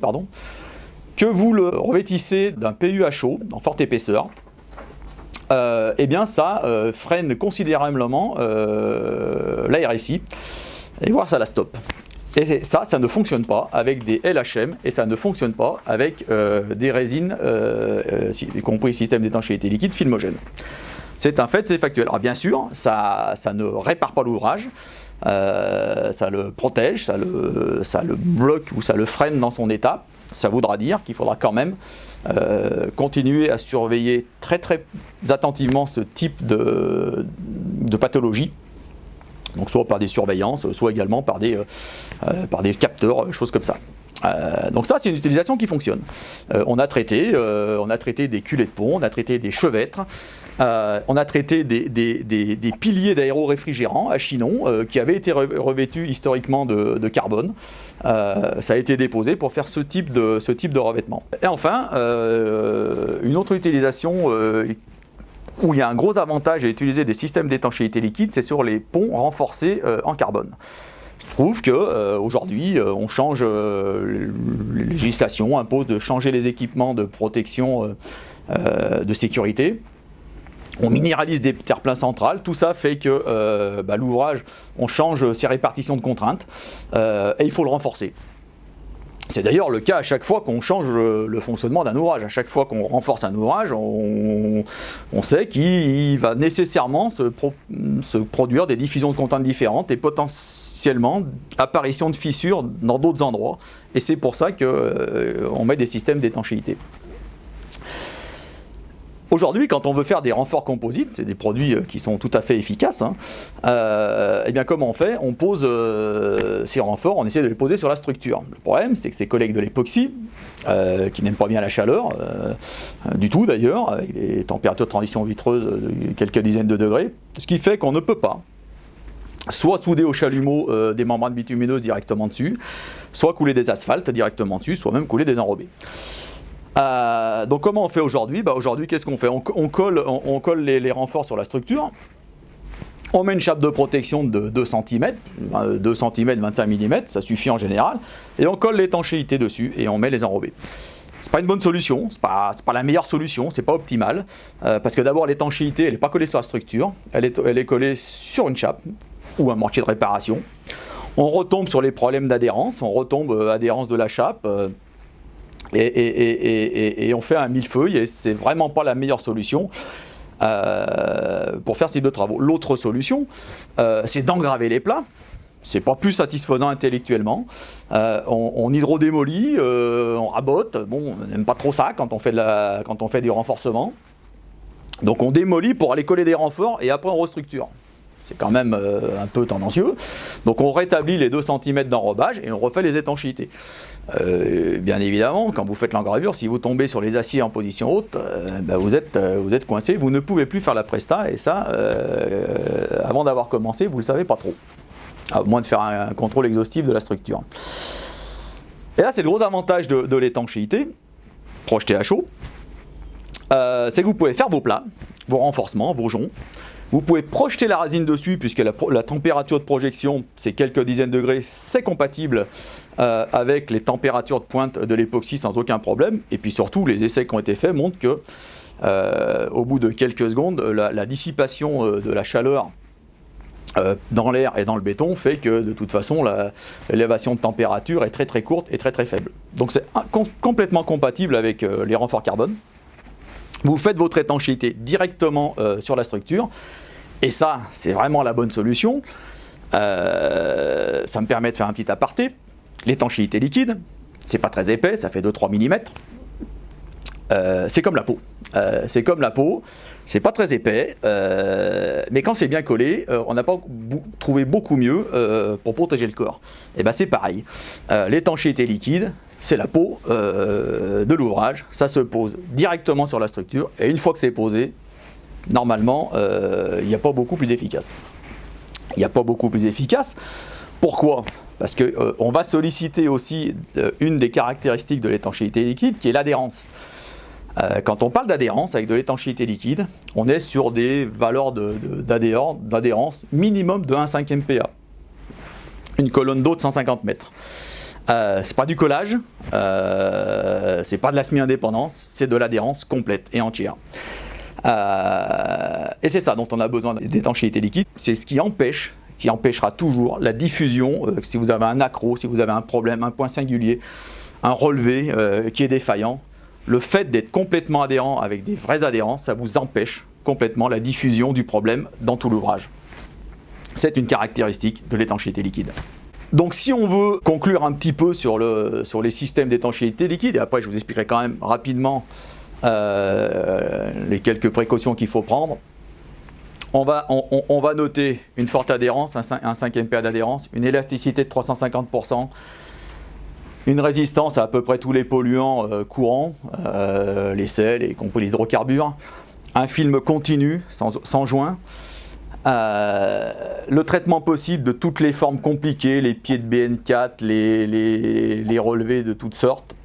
que vous le revêtissez d'un PUHO en forte épaisseur, eh bien ça freine considérablement la RSI, et voire ça la stoppe. Et ça ne fonctionne pas avec des LHM, et ça ne fonctionne pas avec des résines, y compris système d'étanchéité liquide filmogène. C'est un fait, c'est factuel. Alors bien sûr, ça ne répare pas l'ouvrage, ça le protège, ça le bloque ou ça le freine dans son état. Ça voudra dire qu'il faudra quand même continuer à surveiller très très attentivement ce type de pathologie. Donc soit par des surveillances, soit également par des capteurs, choses comme ça. Donc ça, c'est une utilisation qui fonctionne. On a traité des culées de pont, on a traité des chevêtres, on a traité des piliers d'aéroréfrigérants à Chinon qui avaient été revêtus historiquement de carbone. Ça a été déposé pour faire ce type de revêtement. Et enfin, une autre utilisation où il y a un gros avantage à utiliser des systèmes d'étanchéité liquide, c'est sur les ponts renforcés en carbone. Je trouve qu'aujourd'hui, on change, les législations imposent de changer les équipements de protection de sécurité. On minéralise des terre-pleins centrales, tout ça fait que l'ouvrage, on change ses répartitions de contraintes et il faut le renforcer. C'est d'ailleurs le cas à chaque fois qu'on change le fonctionnement d'un ouvrage. À chaque fois qu'on renforce un ouvrage, on sait qu'il va nécessairement se produire des diffusions de contraintes différentes et potentiellement apparition de fissures dans d'autres endroits. Et c'est pour ça qu'on met des systèmes d'étanchéité. Aujourd'hui, quand on veut faire des renforts composites, c'est des produits qui sont tout à fait efficaces, eh bien comment on fait? On pose ces renforts, on essaie de les poser sur la structure. Le problème, c'est que ces collègues de l'époxy, qui n'aiment pas bien la chaleur, du tout d'ailleurs, avec des températures de transition vitreuse de quelques dizaines de degrés, ce qui fait qu'on ne peut pas soit souder au chalumeau des membranes bitumineuses directement dessus, soit couler des asphaltes directement dessus, soit même couler des enrobés. Donc comment on fait aujourd'hui? Aujourd'hui, qu'est-ce qu'on fait? On colle les renforts sur la structure, on met une chape de protection de 2 cm, 2 cm, 25 mm, ça suffit en général, et on colle l'étanchéité dessus et on met les enrobés. C'est pas une bonne solution, c'est pas la meilleure solution, c'est pas optimal, parce que d'abord l'étanchéité, elle n'est pas collée sur la structure, elle est collée sur une chape ou un mortier de réparation. On retombe sur les problèmes d'adhérence, on retombe adhérence de la chape, et on fait un millefeuille, et c'est vraiment pas la meilleure solution pour faire ce type de travaux. L'autre solution, c'est d'engraver les plats. C'est pas plus satisfaisant intellectuellement. On hydrodémolit, on rabote. Bon, on n'aime pas trop ça quand on fait du renforcement. Donc on démolit pour aller coller des renforts et après on restructure. C'est quand même un peu tendancieux. Donc on rétablit les 2 cm d'enrobage et on refait les étanchéités. Bien évidemment, quand vous faites l'engravure, si vous tombez sur les aciers en position haute, vous êtes coincé, vous ne pouvez plus faire la presta, et ça, avant d'avoir commencé, vous ne le savez pas trop, à moins de faire un contrôle exhaustif de la structure. Et là, c'est le gros avantage de l'étanchéité, projeté à chaud, c'est que vous pouvez faire vos plats, vos renforcements, vos joncs. Vous pouvez projeter la résine dessus, puisque la température de projection, c'est quelques dizaines de degrés, c'est compatible avec les températures de pointe de l'époxy sans aucun problème. Et puis surtout, les essais qui ont été faits montrent que au bout de quelques secondes, la dissipation de la chaleur dans l'air et dans le béton fait que de toute façon l'élévation de température est très très courte et très très faible. Donc c'est complètement compatible avec les renforts carbone. Vous faites votre étanchéité directement sur la structure et ça c'est vraiment la bonne solution. Ça me permet de faire un petit aparté. L'étanchéité liquide, c'est pas très épais, ça fait 2-3 mm. C'est comme la peau. C'est pas très épais, mais quand c'est bien collé, on n'a pas trouvé beaucoup mieux pour protéger le corps. Et bien c'est pareil. L'étanchéité liquide, c'est la peau de l'ouvrage. Ça se pose directement sur la structure, et une fois que c'est posé, normalement, il n'y a pas beaucoup plus efficace. Pourquoi ? Parce qu'on va solliciter aussi une des caractéristiques de l'étanchéité liquide, qui est l'adhérence. Quand on parle d'adhérence avec de l'étanchéité liquide, on est sur des valeurs d'adhérence minimum de 1/5 MPa. Une colonne d'eau de 150 mètres. C'est pas du collage, c'est pas de la semi-indépendance, c'est de l'adhérence complète et entière. Et c'est ça dont on a besoin d'étanchéité liquide, c'est ce qui empêchera toujours la diffusion, si vous avez un accroc, si vous avez un problème, un point singulier, un relevé qui est défaillant. Le fait d'être complètement adhérent avec des vraies adhérences, ça vous empêche complètement la diffusion du problème dans tout l'ouvrage. C'est une caractéristique de l'étanchéité liquide. Donc si on veut conclure un petit peu sur les systèmes d'étanchéité liquide, et après je vous expliquerai quand même rapidement les quelques précautions qu'il faut prendre, on va noter une forte adhérence, un 5 MPa d'adhérence, une élasticité de 350%, une résistance à peu près tous les polluants courants, les sels, y compris les hydrocarbures, un film continu, sans joint, le traitement possible de toutes les formes compliquées, les pieds de BN4, les relevés de toutes sortes,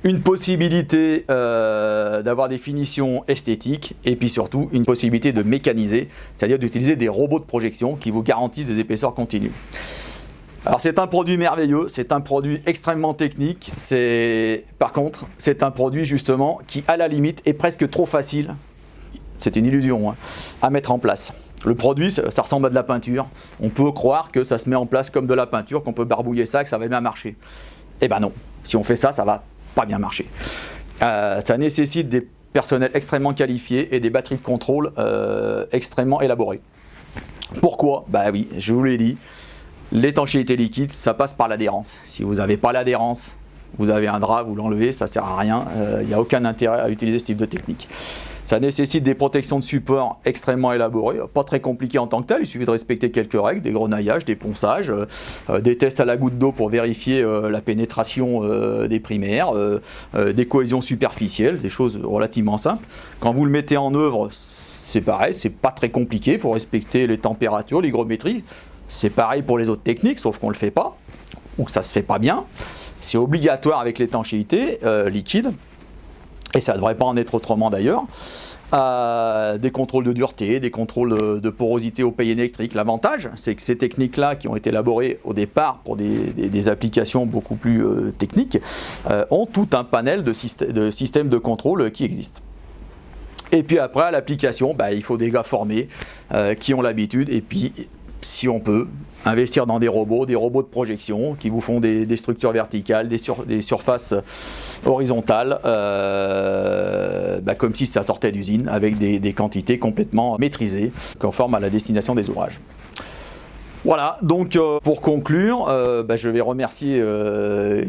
une possibilité d'avoir des finitions esthétiques, et puis surtout une possibilité de mécaniser, c'est-à-dire d'utiliser des robots de projection qui vous garantissent des épaisseurs continues. Alors c'est un produit merveilleux, c'est un produit extrêmement technique, par contre c'est un produit justement qui à la limite est presque trop facile, c'est une illusion, à mettre en place. Le produit ça ressemble à de la peinture, on peut croire que ça se met en place comme de la peinture, qu'on peut barbouiller ça, que ça va bien marcher. Eh ben non, si on fait ça, ça va pas bien marcher. Ça nécessite des personnels extrêmement qualifiés et des batteries de contrôle extrêmement élaborées. Pourquoi ? Bah oui, je vous l'ai dit. L'étanchéité liquide, ça passe par l'adhérence. Si vous n'avez pas l'adhérence, vous avez un drap, vous l'enlevez, ça ne sert à rien. Il n'y a aucun intérêt à utiliser ce type de technique. Ça nécessite des protections de support extrêmement élaborées, pas très compliquées en tant que telles. Il suffit de respecter quelques règles, des grenaillages, des ponçages, des tests à la goutte d'eau pour vérifier la pénétration des primaires, des cohésions superficielles, des choses relativement simples. Quand vous le mettez en œuvre, c'est pareil, c'est pas très compliqué. Il faut respecter les températures, l'hygrométrie. C'est pareil pour les autres techniques, sauf qu'on ne le fait pas, ou que ça ne se fait pas bien. C'est obligatoire avec l'étanchéité liquide, et ça ne devrait pas en être autrement d'ailleurs. Des contrôles de dureté, des contrôles de porosité au pays électrique. L'avantage, c'est que ces techniques-là, qui ont été élaborées au départ pour des applications beaucoup plus techniques, ont tout un panel de systèmes de contrôle qui existent. Et puis après, à l'application, il faut des gars formés qui ont l'habitude, et puis si on peut, investir dans des robots de projection qui vous font des structures verticales, des surfaces horizontales, comme si ça sortait d'usine, avec des quantités complètement maîtrisées, conformes à la destination des ouvrages. Voilà, donc pour conclure, je vais remercier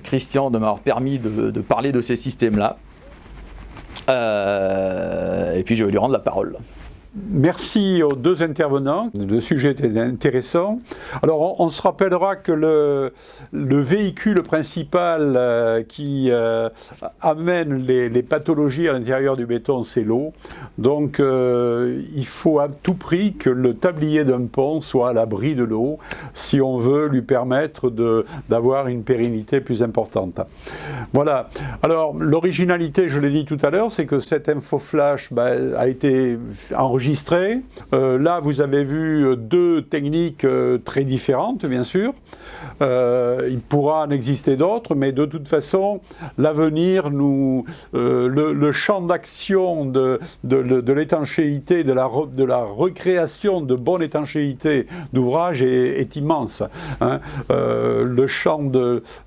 Christian de m'avoir permis de parler de ces systèmes-là. Et puis je vais lui rendre la parole. Merci aux deux intervenants, le sujet était intéressant. Alors on se rappellera que le véhicule principal qui amène les pathologies à l'intérieur du béton, c'est l'eau. Donc il faut à tout prix que le tablier d'un pont soit à l'abri de l'eau si on veut lui permettre d'avoir une pérennité plus importante. Voilà. Alors l'originalité, je l'ai dit tout à l'heure, c'est que cette info flash a été enregistrée. Là, vous avez vu deux techniques très différentes, bien sûr. Il pourra en exister d'autres, mais de toute façon, l'avenir, le champ d'action de l'étanchéité, de la recréation de bonne étanchéité d'ouvrage est immense. Hein. Le champ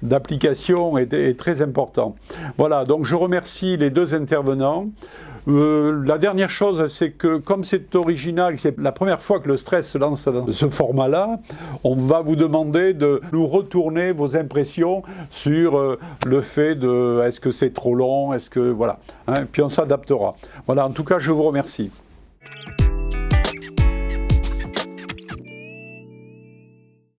d'application est très important. Voilà, donc je remercie les deux intervenants. La dernière chose, c'est que comme c'est original, c'est la première fois que le stress se lance dans ce format-là, on va vous demander de nous retourner vos impressions sur le fait de est-ce que c'est trop long, est-ce que voilà, hein, puis on s'adaptera. Voilà, en tout cas, je vous remercie.